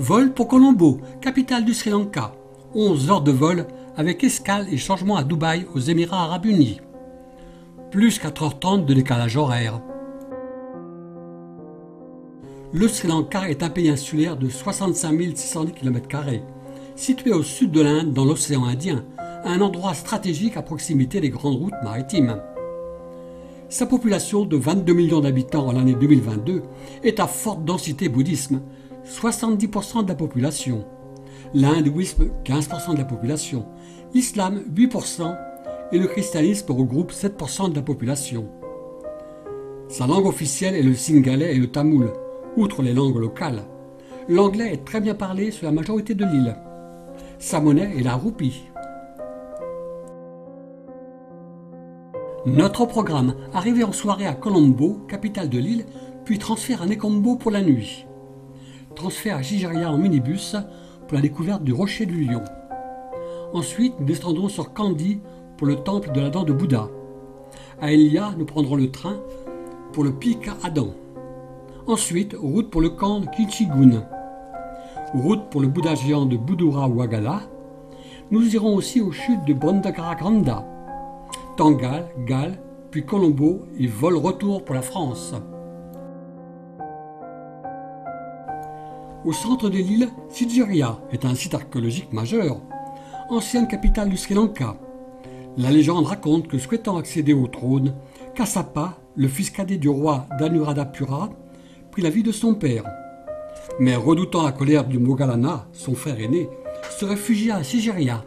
Vol pour Colombo, capitale du Sri Lanka. 11 heures de vol avec escale et changement à Dubaï aux Émirats Arabes Unis. Plus 4h30 de décalage horaire. Le Sri Lanka est un pays insulaire de 65 610 km², situé au sud de l'Inde dans l'océan Indien, un endroit stratégique à proximité des grandes routes maritimes. Sa population de 22 millions d'habitants en l'année 2022 est à forte densité bouddhisme, 70% de la population. L'hindouisme, 15% de la population. L'islam, 8%. Et le christianisme regroupe 7% de la population. Sa langue officielle est le singhalais et le tamoul, outre les langues locales. L'anglais est très bien parlé sur la majorité de l'île. Sa monnaie est la roupie. Notre programme, arrivé en soirée à Colombo, capitale de l'île, puis transfert à Nekombo pour la nuit. Transfert à Sigiriya en minibus pour la découverte du rocher du lion. Ensuite, nous descendrons sur Kandy pour le temple de la dent de Bouddha. À Elia, nous prendrons le train pour le pic Adam. Ensuite, route pour le camp de Kichigun. Route pour le Bouddha géant de Budura Wagala. Nous irons aussi aux chutes de Bandagaragranda. Tangal, Gale, puis Colombo et vol retour pour la France. Au centre de l'île, Sigiriya est un site archéologique majeur, ancienne capitale du Sri Lanka. La légende raconte que souhaitant accéder au trône, Kassapa, le fils cadet du roi d'Anuradhapura, prit la vie de son père. Mais redoutant la colère du Moggallana, son frère aîné, se réfugia à Sigiriya.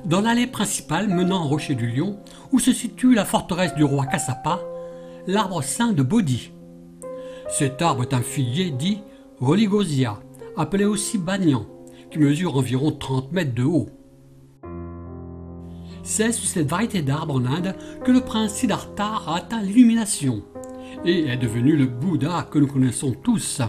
Dans l'allée principale menant au rocher du lion, où se situe la forteresse du roi Kassapa, l'arbre saint de Bodhi. Cet arbre est un figuier dit Roligosia, appelé aussi banyan, qui mesure environ 30 mètres de haut. C'est sous cette variété d'arbres en Inde que le prince Siddhartha a atteint l'illumination et est devenu le Bouddha que nous connaissons tous.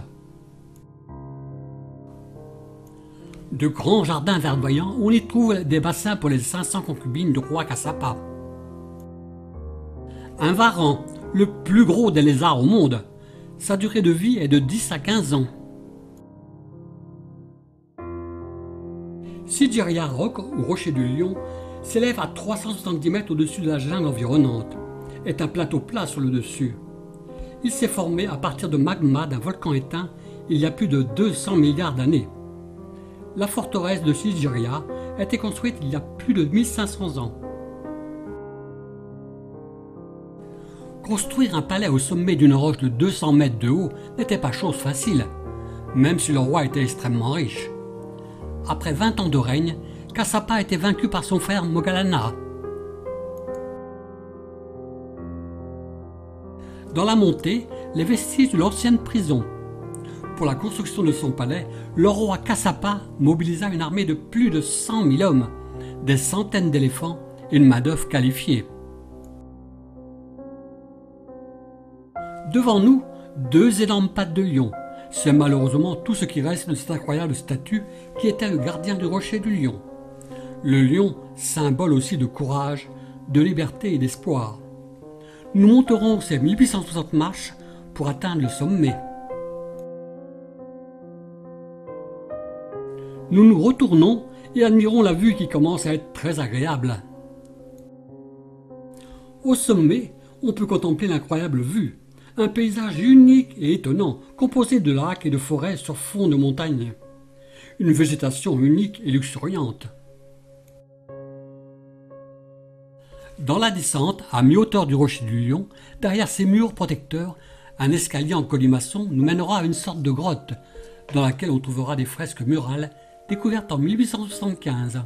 De grands jardins verdoyants, on y trouve des bassins pour les 500 concubines du roi Kassapa. Un varan, le plus gros des lézards au monde. Sa durée de vie est de 10 à 15 ans. Sigiriya Rock, ou rocher du lion, s'élève à 370 mètres au-dessus de la jungle environnante. Est un plateau plat sur le dessus. Il s'est formé à partir de magma d'un volcan éteint il y a plus de 200 milliards d'années. La forteresse de Sigiriya a été construite il y a plus de 1500 ans. Construire un palais au sommet d'une roche de 200 mètres de haut n'était pas chose facile, même si le roi était extrêmement riche. Après 20 ans de règne, Kassapa a été vaincu par son frère Moggallana. Dans la montée, les vestiges de l'ancienne prison. Pour la construction de son palais, le roi Kassapa mobilisa une armée de plus de 100 000 hommes, des centaines d'éléphants et une main-d'œuvre qualifiée. Devant nous, 2 énormes pattes de lion. C'est malheureusement tout ce qui reste de cette incroyable statue qui était le gardien du rocher du lion. Le lion, symbole aussi de courage, de liberté et d'espoir. Nous monterons ces 1860 marches pour atteindre le sommet. Nous nous retournons et admirons la vue qui commence à être très agréable. Au sommet, on peut contempler l'incroyable vue. Un paysage unique et étonnant, composé de lacs et de forêts sur fond de montagnes. Une végétation unique et luxuriante. Dans la descente, à mi-hauteur du rocher du lion, derrière ces murs protecteurs, un escalier en colimaçon nous mènera à une sorte de grotte, dans laquelle on trouvera des fresques murales découvertes en 1875.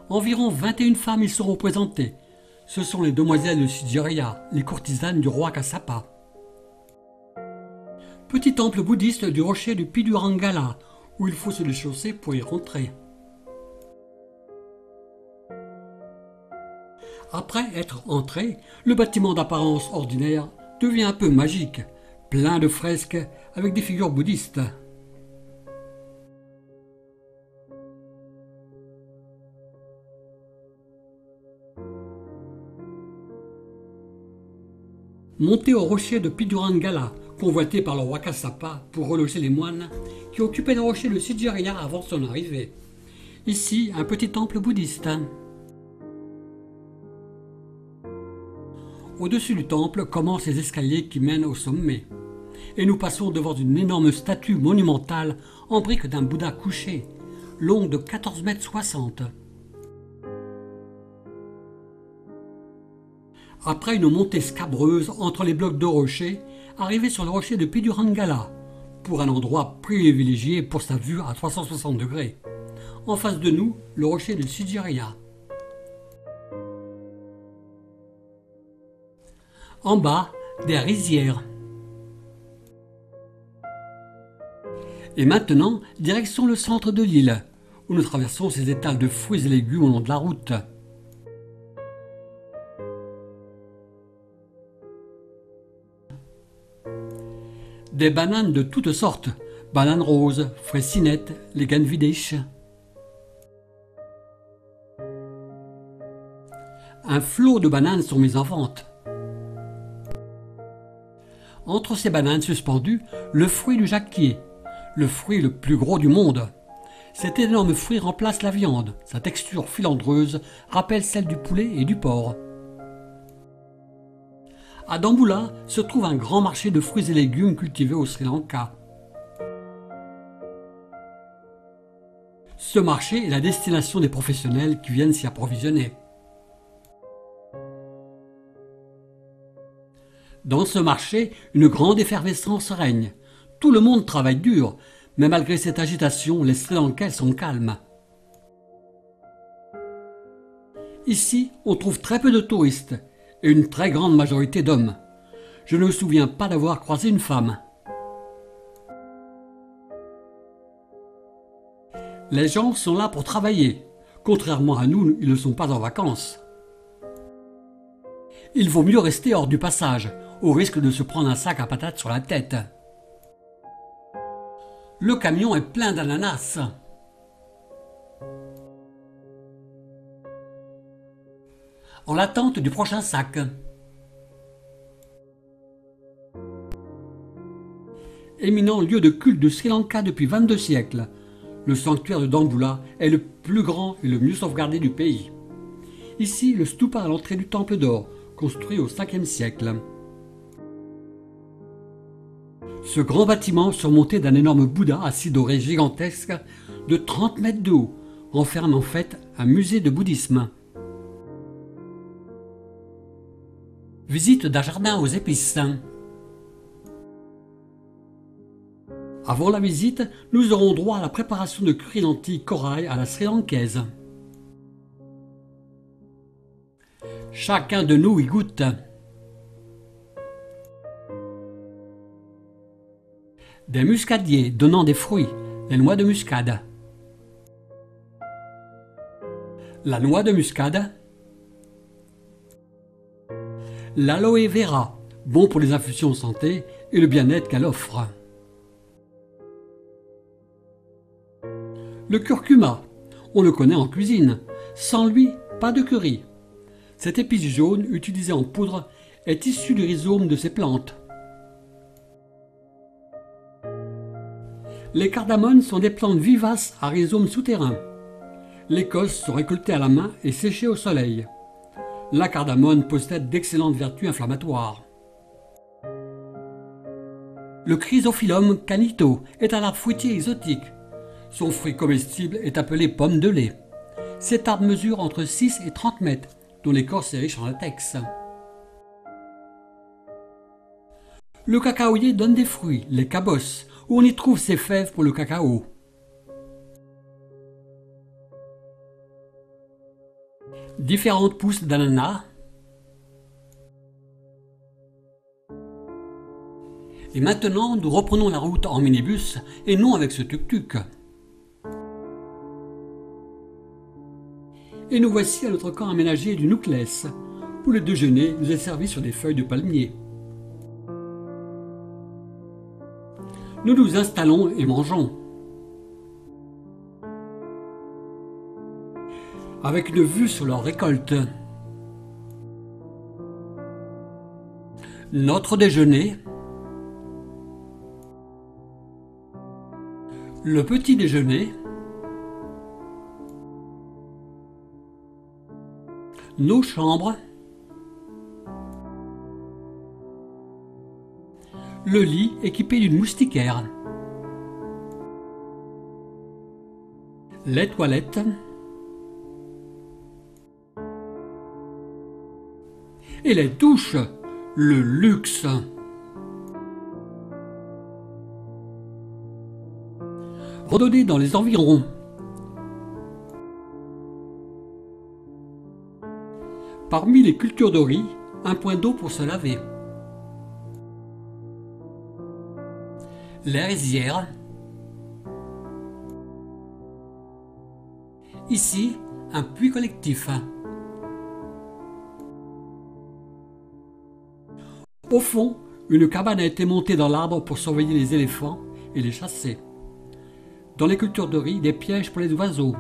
Environ 21 femmes y sont représentées. Ce sont les demoiselles de Sigiriya, les courtisanes du roi Kassapa. Petit temple bouddhiste du rocher du Pidurangala, où il faut se déchausser pour y rentrer. Après être entré, le bâtiment d'apparence ordinaire devient un peu magique, plein de fresques avec des figures bouddhistes. Monté au rocher de Pidurangala, convoité par le roi Kassapa pour reloger les moines qui occupaient le rocher de Sigiriya avant son arrivée. Ici, un petit temple bouddhiste. Au-dessus du temple commencent les escaliers qui mènent au sommet. Et nous passons devant une énorme statue monumentale en briques d'un Bouddha couché, longue de 14,60 m. Après une montée scabreuse entre les blocs de rochers, arrivé sur le rocher de Pidurangala, pour un endroit privilégié pour sa vue à 360 degrés. En face de nous, le rocher de Sigiriya. En bas, des rizières. Et maintenant, direction le centre de l'île, où nous traversons ces étals de fruits et légumes au long de la route. Des bananes de toutes sortes, bananes roses, fraisinettes, les ganvidesh. Un flot de bananes sont mises en vente. Entre ces bananes suspendues, le fruit du jacquier, le fruit le plus gros du monde. Cet énorme fruit remplace la viande. Sa texture filandreuse rappelle celle du poulet et du porc. À Dambulla se trouve un grand marché de fruits et légumes cultivés au Sri Lanka. Ce marché est la destination des professionnels qui viennent s'y approvisionner. Dans ce marché, une grande effervescence règne. Tout le monde travaille dur, mais malgré cette agitation, les Sri Lankais sont calmes. Ici, on trouve très peu de touristes et une très grande majorité d'hommes. Je ne me souviens pas d'avoir croisé une femme. Les gens sont là pour travailler. Contrairement à nous, ils ne sont pas en vacances. Il vaut mieux rester hors du passage, au risque de se prendre un sac à patates sur la tête. Le camion est plein d'ananas. En l'attente du prochain sac. Éminent lieu de culte de Sri Lanka depuis 22 siècles, le sanctuaire de Dambulla est le plus grand et le mieux sauvegardé du pays. Ici, le stupa à l'entrée du temple d'or, construit au 5e siècle. Ce grand bâtiment, surmonté d'un énorme Bouddha assis doré gigantesque de 30 mètres de haut, renferme en fait un musée de bouddhisme. Visite d'un jardin aux épices. Avant la visite, nous aurons droit à la préparation de curry lentilles corail à la sri-lankaise. Chacun de nous y goûte. Des muscadiers donnant des fruits, les noix de muscade. La noix de muscade. L'aloe vera, bon pour les infusions santé et le bien-être qu'elle offre. Le curcuma, on le connaît en cuisine. Sans lui, pas de curry. Cette épice jaune, utilisée en poudre, est issue du rhizome de ces plantes. Les cardamones sont des plantes vivaces à rhizome souterrain. Les cosses sont récoltées à la main et séchées au soleil. La cardamone possède d'excellentes vertus inflammatoires. Le Chrysophyllum canito est un arbre fruitier exotique. Son fruit comestible est appelé pomme de lait. Cet arbre mesure entre 6 et 30 mètres, dont l'écorce est riche en latex. Le cacaoyer donne des fruits, les cabosses, où on y trouve ses fèves pour le cacao. Différentes pousses d'ananas. Et maintenant, nous reprenons la route en minibus et non avec ce tuk-tuk. Et nous voici à notre camp aménagé du Nuclès, où le déjeuner nous est servi sur des feuilles de palmier. Nous nous installons et mangeons. Avec une vue sur leur récolte. Notre déjeuner. Le petit déjeuner. Nos chambres. Le lit équipé d'une moustiquaire. Les toilettes. Et les douches, le luxe. Randonnée dans les environs. Parmi les cultures de riz, un point d'eau pour se laver. Les rizières. Ici, un puits collectif. Au fond, une cabane a été montée dans l'arbre pour surveiller les éléphants et les chasser. Dans les cultures de riz, des pièges pour les oiseaux.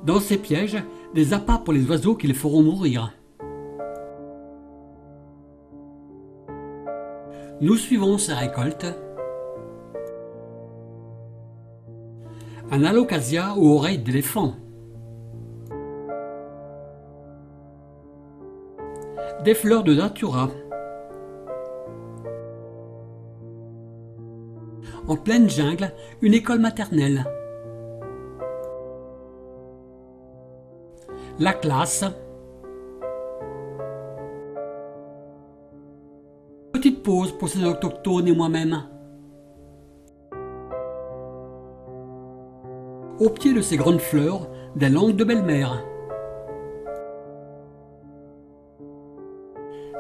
Dans ces pièges, des appâts pour les oiseaux qui les feront mourir. Nous suivons ces récoltes. Un alocasia aux oreilles d'éléphant. Des fleurs de datura. En pleine jungle, une école maternelle. La classe. Petite pause pour ces autochtones et moi-même. Au pied de ces grandes fleurs, des langues de belle-mère.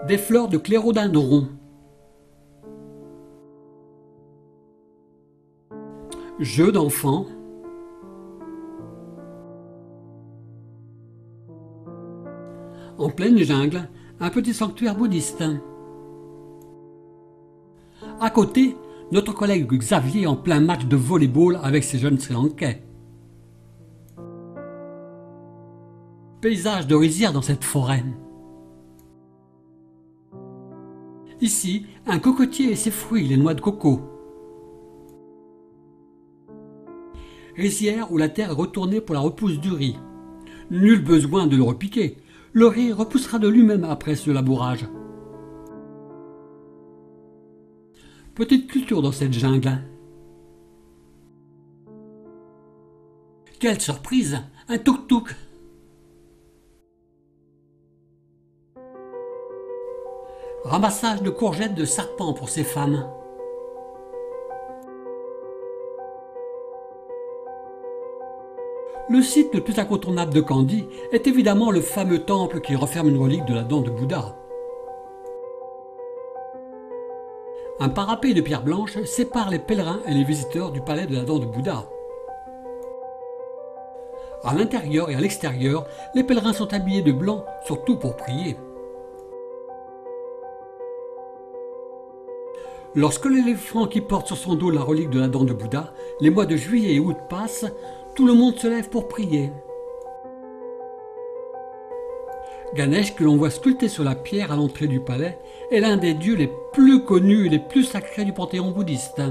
Des fleurs de clérodendron. Jeux d'enfants. En pleine jungle, un petit sanctuaire bouddhiste. À côté, notre collègue Xavier en plein match de volley-ball avec ses jeunes Sri-Lankais. Paysage de rizière dans cette forêt. Ici, un cocotier et ses fruits, les noix de coco. Rizière où la terre est retournée pour la repousse du riz. Nul besoin de le repiquer. Le riz repoussera de lui-même après ce labourage. Petite culture dans cette jungle. Quelle surprise! Un tuk-tuk! Ramassage de courgettes de serpent pour ces femmes. Le site le plus incontournable de Kandy est évidemment le fameux temple qui referme une relique de la dent de Bouddha. Un parapet de pierre blanche sépare les pèlerins et les visiteurs du palais de la dent de Bouddha. À l'intérieur et à l'extérieur, les pèlerins sont habillés de blanc, surtout pour prier. Lorsque l'éléphant qui porte sur son dos la relique de la dent de Bouddha, les mois de juillet et août passent, tout le monde se lève pour prier. Ganesh, que l'on voit sculpté sur la pierre à l'entrée du palais, est l'un des dieux les plus connus et les plus sacrés du panthéon bouddhiste.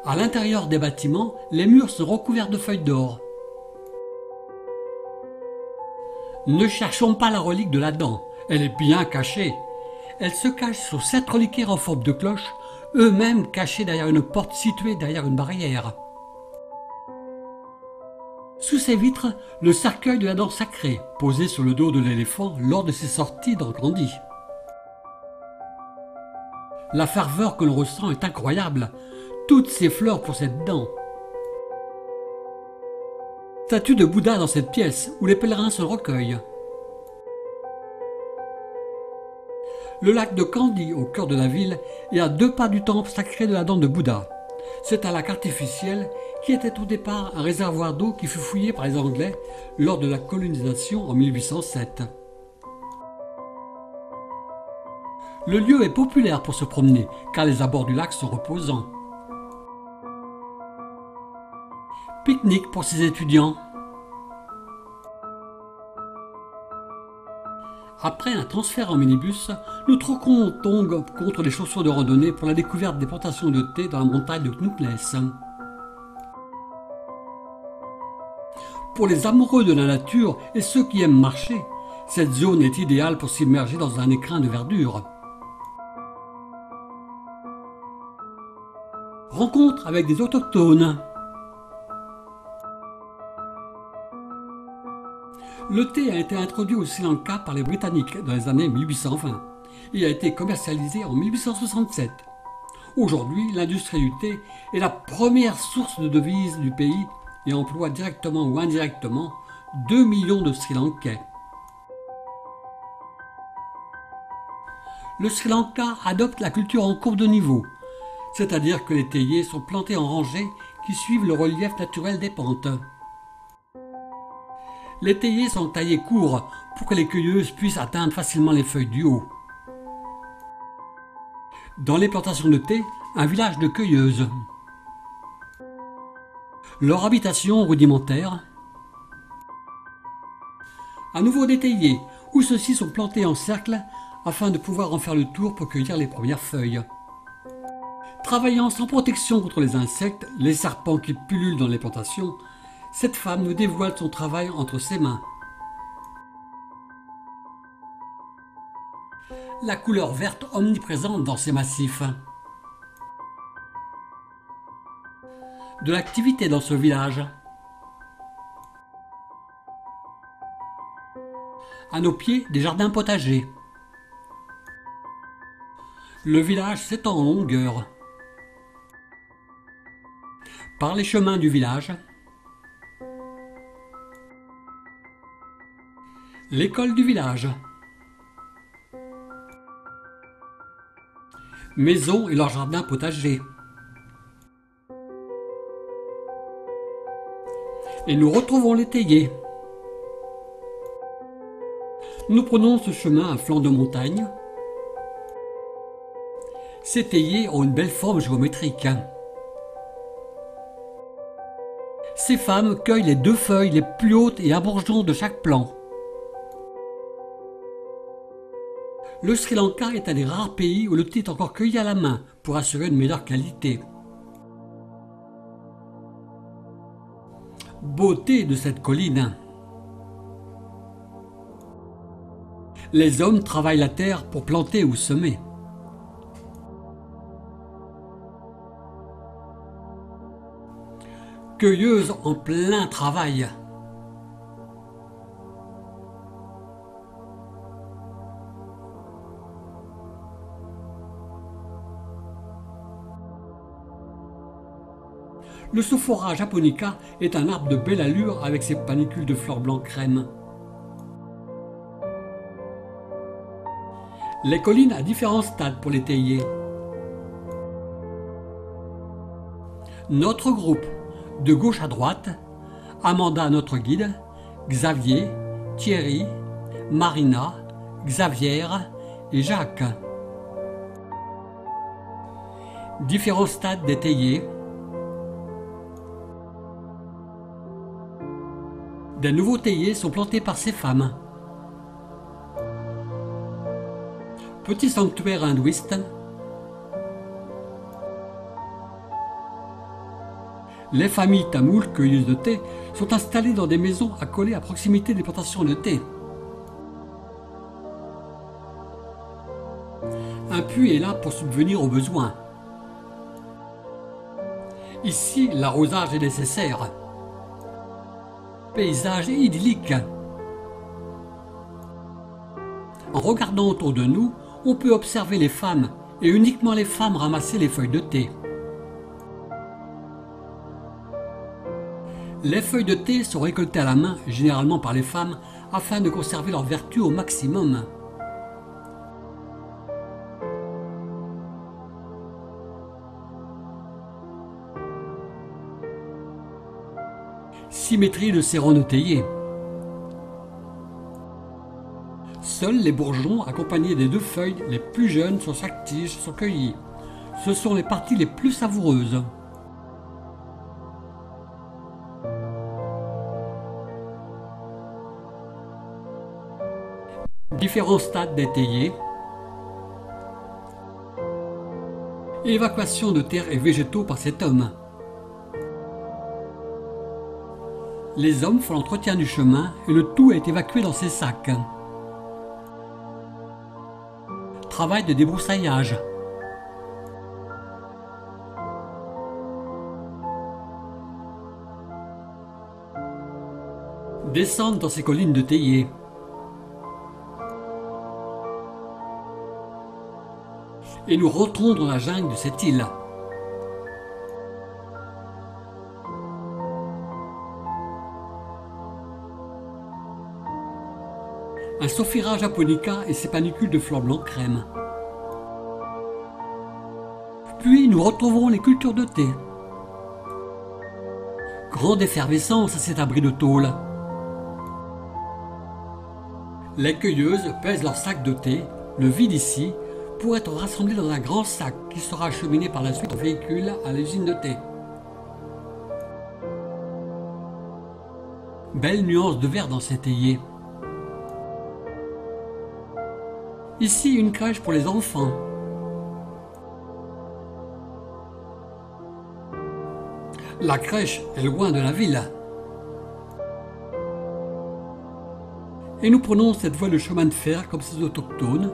À l'intérieur des bâtiments, les murs sont recouverts de feuilles d'or. Ne cherchons pas la relique de la dent, elle est bien cachée. Elle se cache sous 7 reliquaires en forme de cloche, eux-mêmes cachés derrière une porte située derrière une barrière. Sous ces vitres, le cercueil de la dent sacrée, posé sur le dos de l'éléphant lors de ses sorties dans Kandy. La ferveur que l'on ressent est incroyable. Toutes ces fleurs pour cette dent. Statue de Bouddha dans cette pièce où les pèlerins se recueillent. Le lac de Kandy, au cœur de la ville, est à 2 pas du temple sacré de la dent de Bouddha. C'est un lac artificiel qui était au départ un réservoir d'eau qui fut fouillé par les Anglais lors de la colonisation en 1807. Le lieu est populaire pour se promener car les abords du lac sont reposants. Pique-nique pour ces étudiants. Après un transfert en minibus, nous troquons tongs contre des chaussures de randonnée pour la découverte des plantations de thé dans la montagne de Knupnes. Pour les amoureux de la nature et ceux qui aiment marcher, cette zone est idéale pour s'immerger dans un écrin de verdure. Rencontre avec des autochtones. Le thé a été introduit au Sri Lanka par les Britanniques dans les années 1820 et a été commercialisé en 1867. Aujourd'hui, l'industrie du thé est la première source de devises du pays et emploie directement ou indirectement 2 millions de Sri Lankais. Le Sri Lanka adopte la culture en courbe de niveau, c'est-à-dire que les théiers sont plantés en rangées qui suivent le relief naturel des pentes. Les théiers sont taillés courts pour que les cueilleuses puissent atteindre facilement les feuilles du haut. Dans les plantations de thé, un village de cueilleuses. Leur habitation rudimentaire. À nouveau des théiers, où ceux-ci sont plantés en cercle afin de pouvoir en faire le tour pour cueillir les premières feuilles. Travaillant sans protection contre les insectes, les serpents qui pullulent dans les plantations, cette femme nous dévoile son travail entre ses mains. La couleur verte omniprésente dans ces massifs. De l'activité dans ce village. À nos pieds, des jardins potagers. Le village s'étend en longueur. Par les chemins du village. L'école du village. Maisons et leur jardin potager. Et nous retrouvons les théiers. Nous prenons ce chemin à flanc de montagne. Ces théiers ont une belle forme géométrique. Ces femmes cueillent les 2 feuilles les plus hautes et à bourgeons de chaque plant. Le Sri Lanka est un des rares pays où le thé est encore cueilli à la main pour assurer une meilleure qualité. Beauté de cette colline. Les hommes travaillent la terre pour planter ou semer. Cueilleuse en plein travail. Le Sophora japonica est un arbre de belle allure avec ses panicules de fleurs blanc crème. Les collines à différents stades pour les théiers. Notre groupe, de gauche à droite, Amanda notre guide, Xavier, Thierry, Marina, Xavier et Jacques. Différents stades des théiers. Des nouveaux théiers sont plantés par ces femmes. Petit sanctuaire hindouiste. Les familles tamoules cueilleuses de thé sont installées dans des maisons accolées à proximité des plantations de thé. Un puits est là pour subvenir aux besoins. Ici, l'arrosage est nécessaire. Paysage idyllique. En regardant autour de nous, on peut observer les femmes, et uniquement les femmes ramasser les feuilles de thé. Les feuilles de thé sont récoltées à la main, généralement par les femmes, afin de conserver leur vertu au maximum. Symétrie de ces rangs de théiers. Seuls les bourgeons accompagnés des 2 feuilles les plus jeunes sur chaque tige sont cueillis. Ce sont les parties les plus savoureuses. Différents stades d'étayés. Évacuation de terres et végétaux par cet homme. Les hommes font l'entretien du chemin et le tout est évacué dans ces sacs. Travail de débroussaillage. Descente dans ces collines de théiers. Et nous rentrons dans la jungle de cette île. Un Sophira japonica et ses panicules de fleurs blanc crème. Puis nous retrouvons les cultures de thé. Grande effervescence à cet abri de tôle. Les cueilleuses pèsent leur sac de thé, le vident ici, pour être rassemblés dans un grand sac qui sera acheminé par la suite en véhicule à l'usine de thé. Belle nuance de vert dans cet théier. Ici, une crèche pour les enfants. La crèche est loin de la ville. Et nous prenons cette voie de chemin de fer comme ces autochtones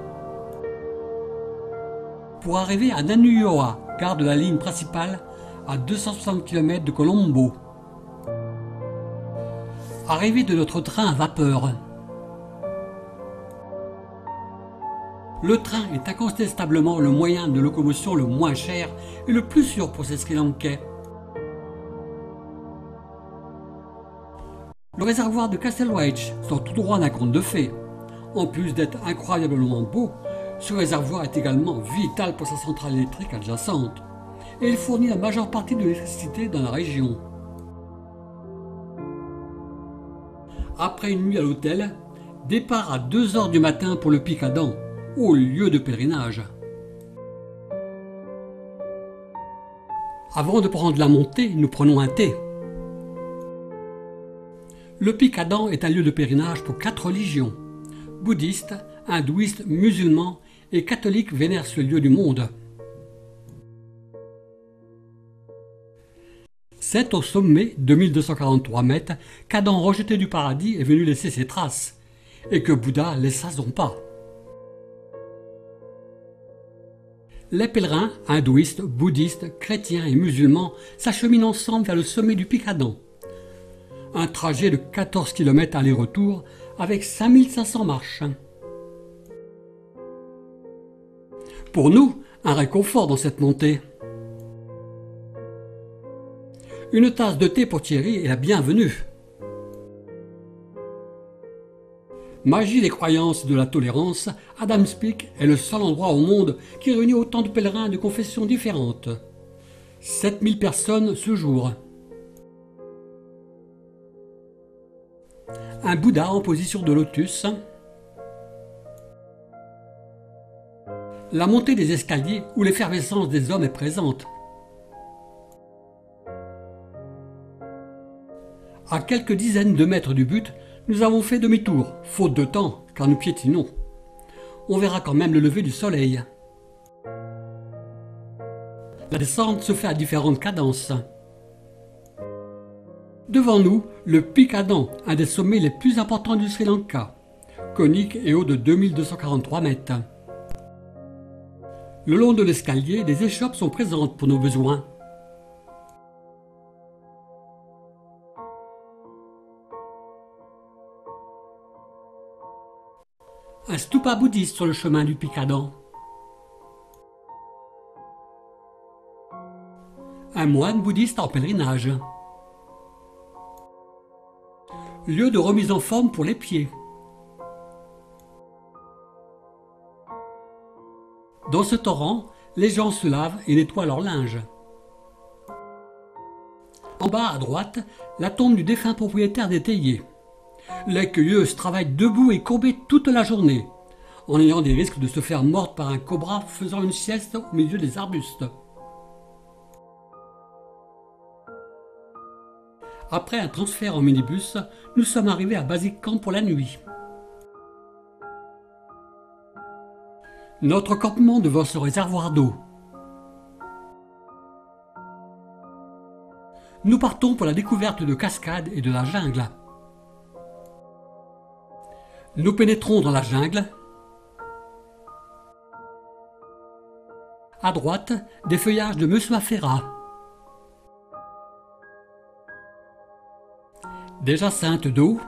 pour arriver à Nanuyoa, gare de la ligne principale à 260 km de Colombo. Arrivée de notre train à vapeur. Le train est incontestablement le moyen de locomotion le moins cher et le plus sûr pour ces Sri Lankais. Le réservoir de Castlewich sort tout droit d'un conte de fées. En plus d'être incroyablement beau, ce réservoir est également vital pour sa centrale électrique adjacente. Et il fournit la majeure partie de l'électricité dans la région. Après une nuit à l'hôtel, départ à 2 h du matin pour le Pic Adam, au lieu de pèlerinage. Avant de prendre la montée, nous prenons un thé. Le Pic Adam est un lieu de pèlerinage pour 4 religions. Bouddhistes, hindouistes, musulmans et catholiques vénèrent ce lieu du monde. C'est au sommet de 1243 mètres qu'Adam, rejeté du paradis, est venu laisser ses traces, et que Bouddha laissa son pas. Les pèlerins, hindouistes, bouddhistes, chrétiens et musulmans s'acheminent ensemble vers le sommet du Pic Adam. Un trajet de 14 km aller-retour avec 5500 marches. Pour nous, un réconfort dans cette montée. Une tasse de thé pour Thierry est la bienvenue. Magie des croyances et de la tolérance, Adams Peak est le seul endroit au monde qui réunit autant de pèlerins de confessions différentes. 7000 personnes ce jour. Un Bouddha en position de lotus. La montée des escaliers où l'effervescence des hommes est présente. À quelques dizaines de mètres du but, nous avons fait demi-tour, faute de temps, car nous piétinons. On verra quand même le lever du soleil. La descente se fait à différentes cadences. Devant nous, le Pic Adam, un des sommets les plus importants du Sri Lanka, conique et haut de 2243 mètres. Le long de l'escalier, des échoppes sont présentes pour nos besoins. Un stupa bouddhiste sur le chemin du Pic Adam. Un moine bouddhiste en pèlerinage. Lieu de remise en forme pour les pieds. Dans ce torrent, les gens se lavent et nettoient leur linge. En bas à droite, la tombe du défunt propriétaire des théiers. Les cueilleuses travaillent debout et courbées toute la journée, en ayant des risques de se faire mordre par un cobra faisant une sieste au milieu des arbustes. Après un transfert en minibus, nous sommes arrivés à Basic Camp pour la nuit. Notre campement devant ce réservoir d'eau. Nous partons pour la découverte de cascades et de la jungle. Nous pénétrons dans la jungle. À droite, des feuillages de Musmafera. Des jacinthes d'eau.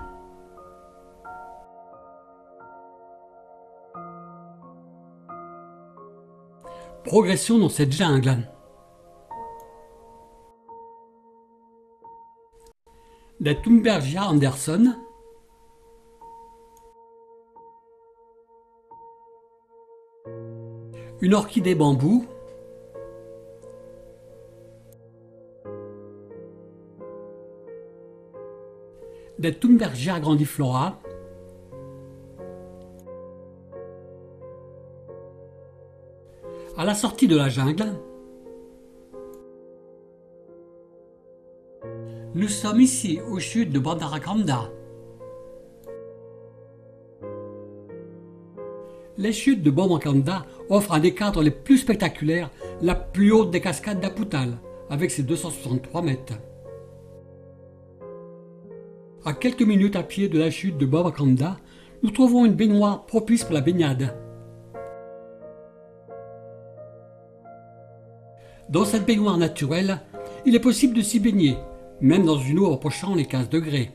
Progression dans cette jungle. Des Thunbergia Anderson. Une orchidée bambou. Des Thunbergia grandiflora. À la sortie de la jungle, nous sommes ici au sud de Bandarakanda. Les chutes de Bandarakanda offrent un des cadres les plus spectaculaires, la plus haute des cascades d'Aputal, avec ses 263 mètres. À quelques minutes à pied de la chute de Bandarakanda, nous trouvons une baignoire propice pour la baignade. Dans cette baignoire naturelle, il est possible de s'y baigner, même dans une eau approchant les 15 degrés.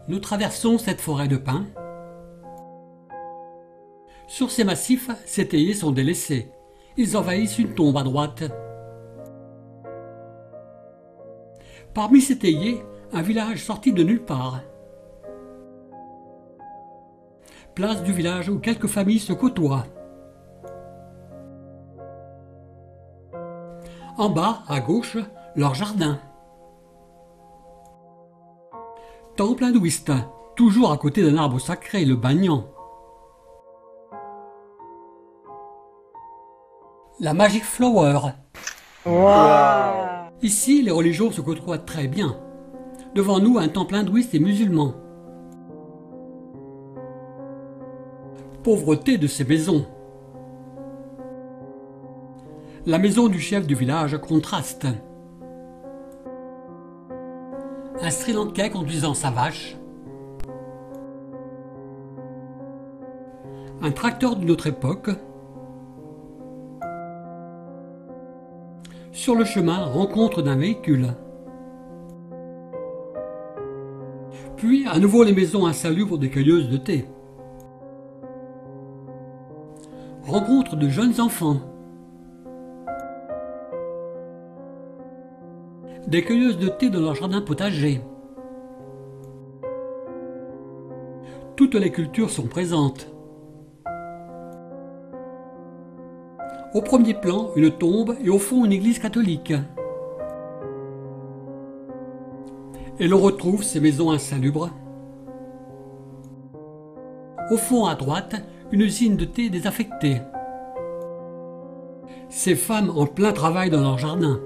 Nous traversons cette forêt de pins. Sur ces massifs, ces théiers sont délaissés. Ils envahissent une tombe à droite. Parmi ces théiers, un village sorti de nulle part. Place du village où quelques familles se côtoient. En bas, à gauche, leur jardin. Temple hindouiste, toujours à côté d'un arbre sacré, le banyan. La Magic Flower. Wow. Ici, les religions se côtoient très bien. Devant nous, un temple hindouiste et musulman. Pauvreté de ces maisons. La maison du chef du village contraste. Un Sri Lankais conduisant sa vache. Un tracteur d'une autre époque. Sur le chemin, rencontre d'un véhicule. Puis, à nouveau les maisons insalubres des cueilleuses de thé. Rencontre de jeunes enfants. Des cueilleuses de thé dans leur jardin potager. Toutes les cultures sont présentes. Au premier plan, une tombe et au fond une église catholique. Et l'on retrouve ces maisons insalubres. Au fond à droite, une usine de thé désaffectée. Ces femmes en plein travail dans leur jardin.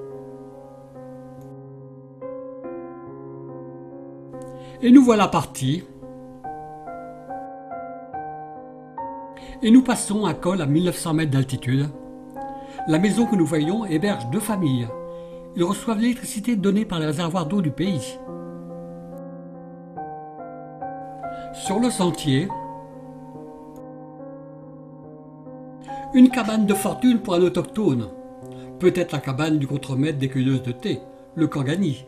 Et nous voilà partis. Et nous passons un col à 1900 mètres d'altitude. La maison que nous voyons héberge 2 familles. Ils reçoivent l'électricité donnée par les réservoirs d'eau du pays. Sur le sentier, une cabane de fortune pour un autochtone. Peut-être la cabane du contremaître des cueilleuses de thé, le Kangani.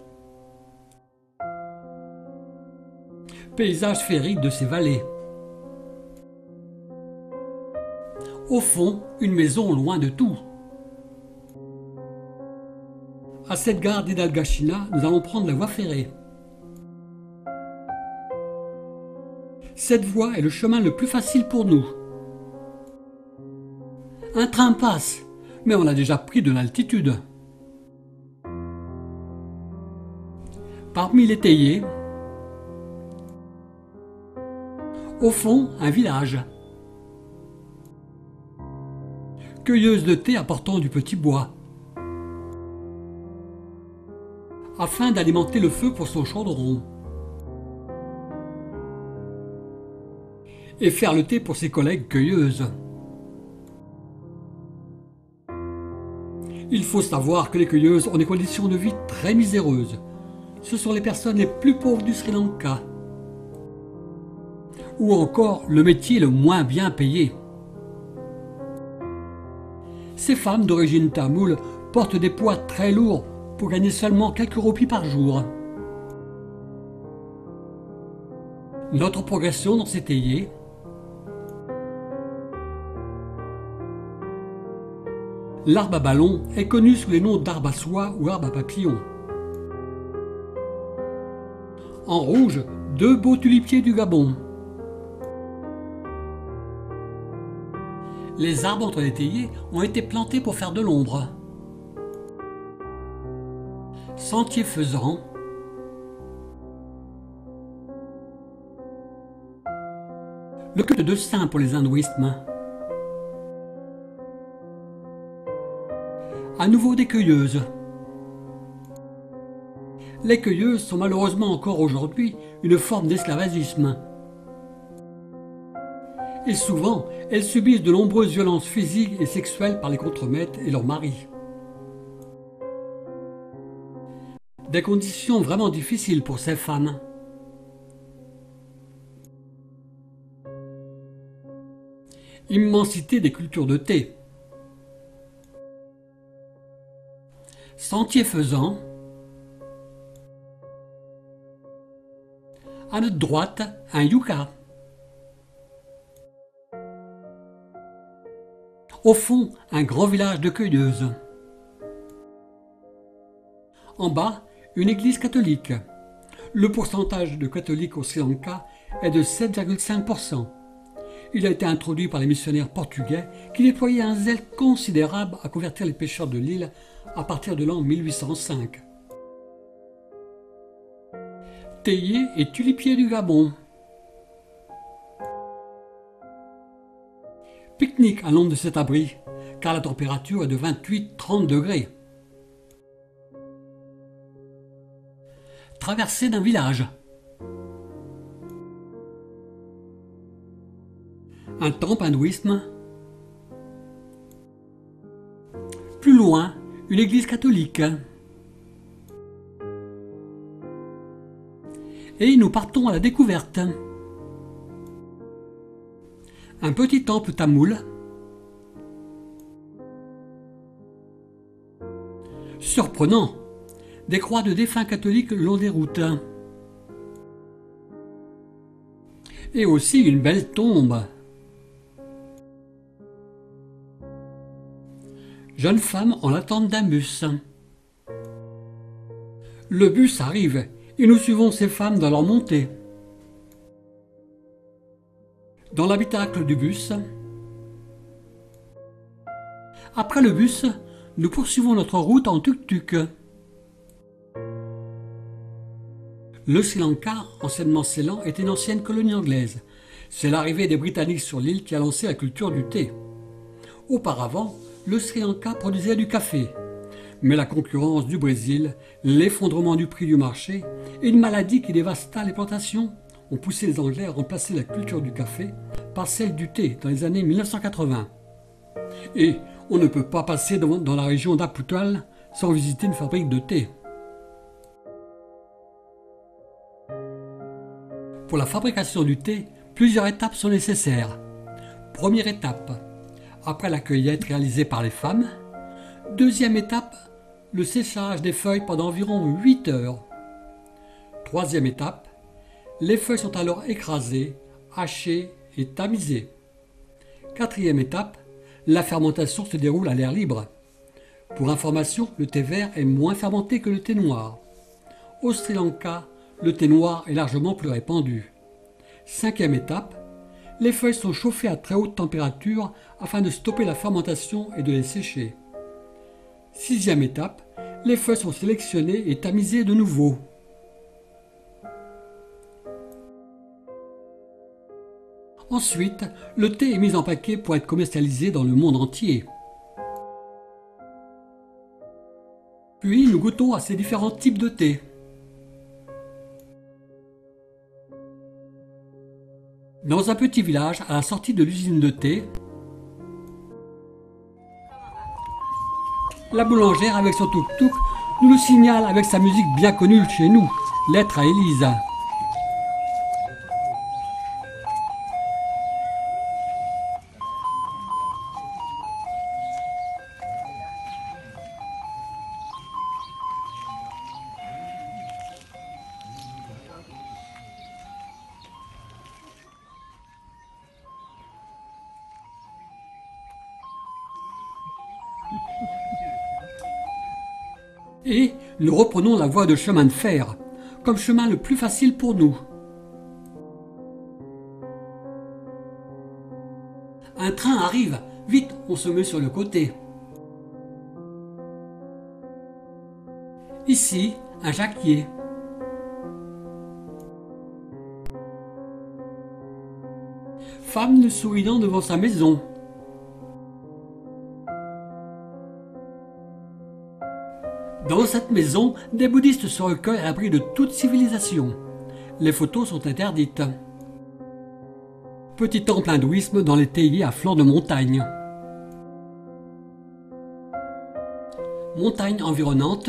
Paysage féerique de ces vallées. Au fond, une maison loin de tout. À cette gare d'Hidalgashina, nous allons prendre la voie ferrée. Cette voie est le chemin le plus facile pour nous. Un train passe, mais on a déjà pris de l'altitude. Parmi les théiers, au fond, un village. Cueilleuse de thé apportant du petit bois. Afin d'alimenter le feu pour son chaudron. et faire le thé pour ses collègues cueilleuses. Il faut savoir que les cueilleuses ont des conditions de vie très miséreuses. Ce sont les personnes les plus pauvres du Sri Lanka. Ou encore le métier le moins bien payé. Ces femmes d'origine tamoule portent des poids très lourds pour gagner seulement quelques roupies par jour. Notre progression dans ces théiers. L'arbre à ballon est connu sous les noms d'arbre à soie ou arbre à papillon. En rouge, 2 beaux tulipiers du Gabon. Les arbres entre les théiers ont été plantés pour faire de l'ombre. Sentier faisant, le culte de saint pour les hindouismes. À nouveau des cueilleuses. Les cueilleuses sont malheureusement encore aujourd'hui une forme d'esclavagisme. Et souvent, elles subissent de nombreuses violences physiques et sexuelles par les contremaîtres et leurs maris. Des conditions vraiment difficiles pour ces femmes. Immensité des cultures de thé. Sentier faisant, à notre droite, un yucca. Au fond, un grand village de cueilleuses. En bas, une église catholique. Le pourcentage de catholiques au Sri Lanka est de 7,5%. Il a été introduit par les missionnaires portugais qui déployaient un zèle considérable à convertir les pêcheurs de l'île à partir de l'an 1805. Théiers et tulipiers du Gabon. Pique-nique à l'ombre de cet abri, car la température est de 28-30 degrés. Traversée d'un village. Un temple hindouisme. Plus loin, une église catholique. Et nous partons à la découverte. Un petit temple tamoul. Surprenant, des croix de défunts catholiques le long des routes. Et aussi une belle tombe. Jeune femme en attente d'un bus. Le bus arrive et nous suivons ces femmes dans leur montée. Dans l'habitacle du bus. Après le bus, nous poursuivons notre route en tuk-tuk. Le Sri Lanka, anciennement Ceylan, est une ancienne colonie anglaise. C'est l'arrivée des Britanniques sur l'île qui a lancé la culture du thé. Auparavant, le Sri Lanka produisait du café. Mais la concurrence du Brésil, l'effondrement du prix du marché et une maladie qui dévasta les plantations ont poussé les Anglais à remplacer la culture du café par celle du thé dans les années 1980. Et on ne peut pas passer dans la région d'Aputal sans visiter une fabrique de thé. Pour la fabrication du thé, plusieurs étapes sont nécessaires. Première étape, après la cueillette réalisée par les femmes. Deuxième étape, le séchage des feuilles pendant environ 8 heures. Troisième étape, les feuilles sont alors écrasées, hachées et tamisées. Quatrième étape, la fermentation se déroule à l'air libre. Pour information, le thé vert est moins fermenté que le thé noir. Au Sri Lanka, le thé noir est largement plus répandu. Cinquième étape, les feuilles sont chauffées à très haute température afin de stopper la fermentation et de les sécher. Sixième étape, les feuilles sont sélectionnées et tamisées de nouveau. Ensuite, le thé est mis en paquet pour être commercialisé dans le monde entier. Puis nous goûtons à ces différents types de thé. Dans un petit village, à la sortie de l'usine de thé, la boulangère avec son tuk-tuk nous le signale avec sa musique bien connue chez nous, Lettre à Élise. Et nous reprenons la voie de chemin de fer, comme chemin le plus facile pour nous. Un train arrive, vite, on se met sur le côté. Ici, un jacquier. Femme nous souriant devant sa maison. Dans cette maison, des bouddhistes se recueillent à l'abri de toute civilisation. Les photos sont interdites. Petit temple hindouisme dans les taillis à flanc de montagne. Montagne environnante.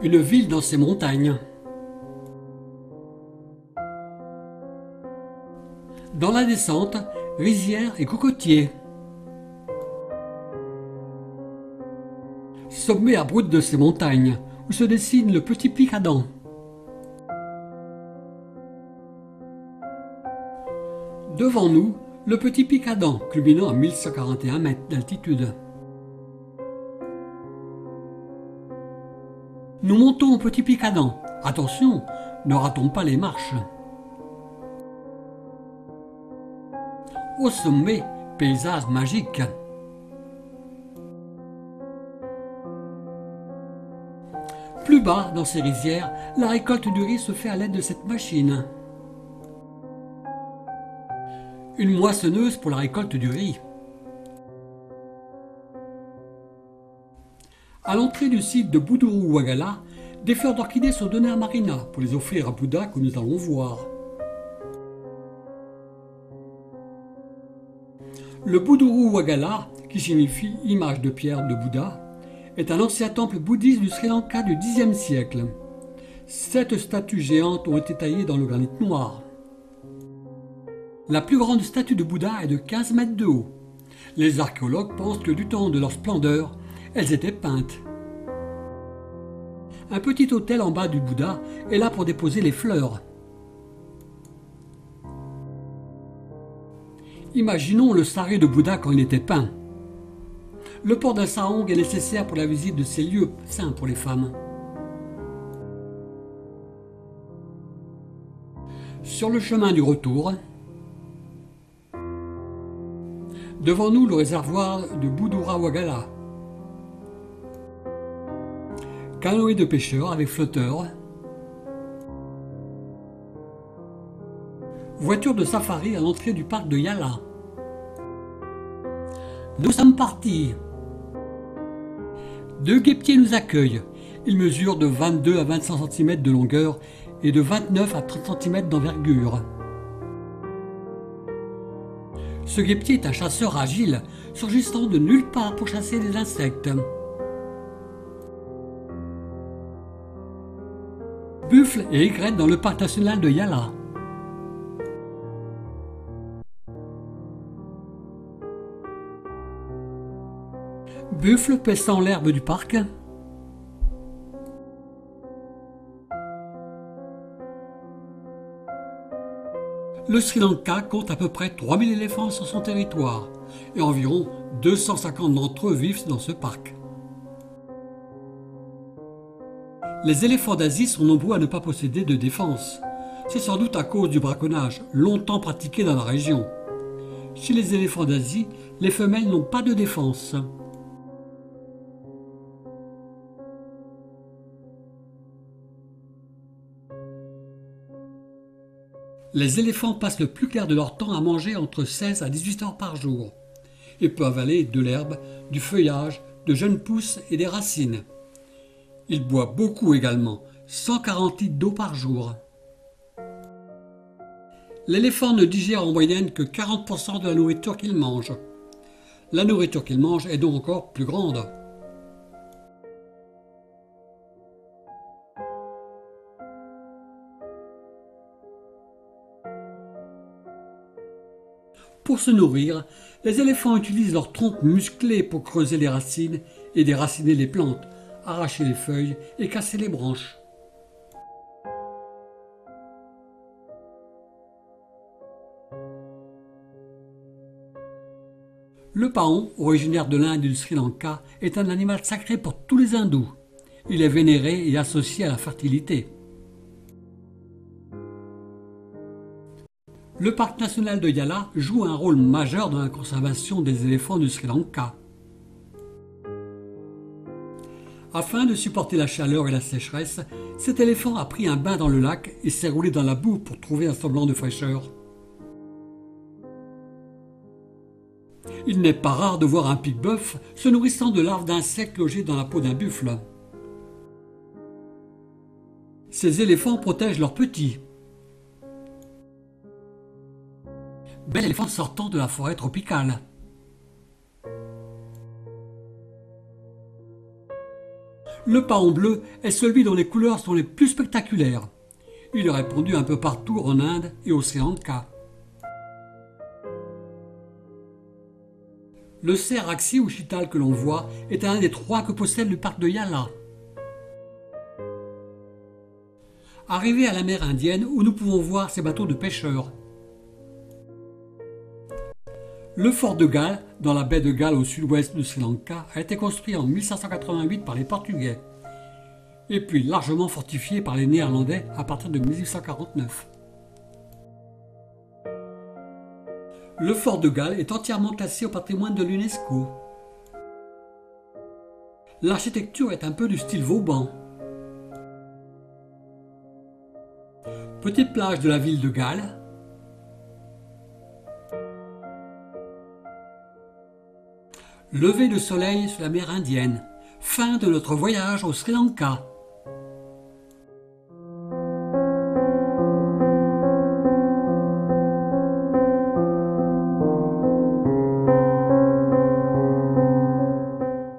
Une ville dans ces montagnes. Dans la descente, rizières et cocotiers. Sommet abrupt de ces montagnes, où se dessine le petit pic Adam. Devant nous, le petit pic Adam, culminant à 1141 mètres d'altitude. Nous montons au petit pic Adam. Attention, ne ratons pas les marches. Au sommet, paysage magique. Plus bas, dans ces rizières, la récolte du riz se fait à l'aide de cette machine. Une moissonneuse pour la récolte du riz. À l'entrée du site de Buduru Wagala, des fleurs d'orchidées sont données à Marina pour les offrir à Bouddha que nous allons voir. Le Buduru Wagala, qui signifie image de pierre de Bouddha, est un ancien temple bouddhiste du Sri Lanka du Xe siècle. 7 statues géantes ont été taillées dans le granit noir. La plus grande statue de Bouddha est de 15 mètres de haut. Les archéologues pensent que du temps de leur splendeur, elles étaient peintes. Un petit autel en bas du Bouddha est là pour déposer les fleurs. Imaginons le saré de Bouddha quand il était peint. Le port d'un sarong est nécessaire pour la visite de ces lieux saints pour les femmes. Sur le chemin du retour, devant nous le réservoir de Budura Wagala. Canoë de pêcheurs avec flotteur. Voiture de safari à l'entrée du parc de Yala. Nous sommes partis. 2 guêpiers nous accueillent. Ils mesurent de 22 à 25 cm de longueur et de 29 à 30 cm d'envergure. Ce guêpier est un chasseur agile, surgissant de nulle part pour chasser des insectes. Buffle et aigrette dans le parc national de Yala. Buffle paissant l'herbe du parc. Le Sri Lanka compte à peu près 3000 éléphants sur son territoire et environ 250 d'entre eux vivent dans ce parc. Les éléphants d'Asie sont nombreux à ne pas posséder de défense. C'est sans doute à cause du braconnage, longtemps pratiqué dans la région. Chez les éléphants d'Asie, les femelles n'ont pas de défense. Les éléphants passent le plus clair de leur temps à manger entre 16 à 18 heures par jour et peuvent avaler de l'herbe, du feuillage, de jeunes pousses et des racines. Ils boivent beaucoup également, 140 litres d'eau par jour. L'éléphant ne digère en moyenne que 40% de la nourriture qu'il mange. La nourriture qu'il mange est donc encore plus grande. Pour se nourrir, les éléphants utilisent leur trompe musclée pour creuser les racines et déraciner les plantes, arracher les feuilles et casser les branches. Le paon, originaire de l'Inde et du Sri Lanka, est un animal sacré pour tous les hindous. Il est vénéré et associé à la fertilité. Le parc national de Yala joue un rôle majeur dans la conservation des éléphants du Sri Lanka. Afin de supporter la chaleur et la sécheresse, cet éléphant a pris un bain dans le lac et s'est roulé dans la boue pour trouver un semblant de fraîcheur. Il n'est pas rare de voir un pique-bœuf se nourrissant de larves d'insectes logées dans la peau d'un buffle. Ces éléphants protègent leurs petits. Bel éléphant sortant de la forêt tropicale. Le paon bleu est celui dont les couleurs sont les plus spectaculaires. Il est répandu un peu partout en Inde et au Sri Lanka. Le cerf axi ou chital que l'on voit est un des 3 que possède le parc de Yala. Arrivé à la mer Indienne où nous pouvons voir ces bateaux de pêcheurs. Le fort de Galle, dans la baie de Galle au sud-ouest du Sri Lanka, a été construit en 1588 par les Portugais, et puis largement fortifié par les Néerlandais à partir de 1849. Le fort de Galle est entièrement classé au patrimoine de l'UNESCO. L'architecture est un peu du style Vauban. Petite plage de la ville de Galle. Lever de soleil sur la mer Indienne. Fin de notre voyage au Sri Lanka.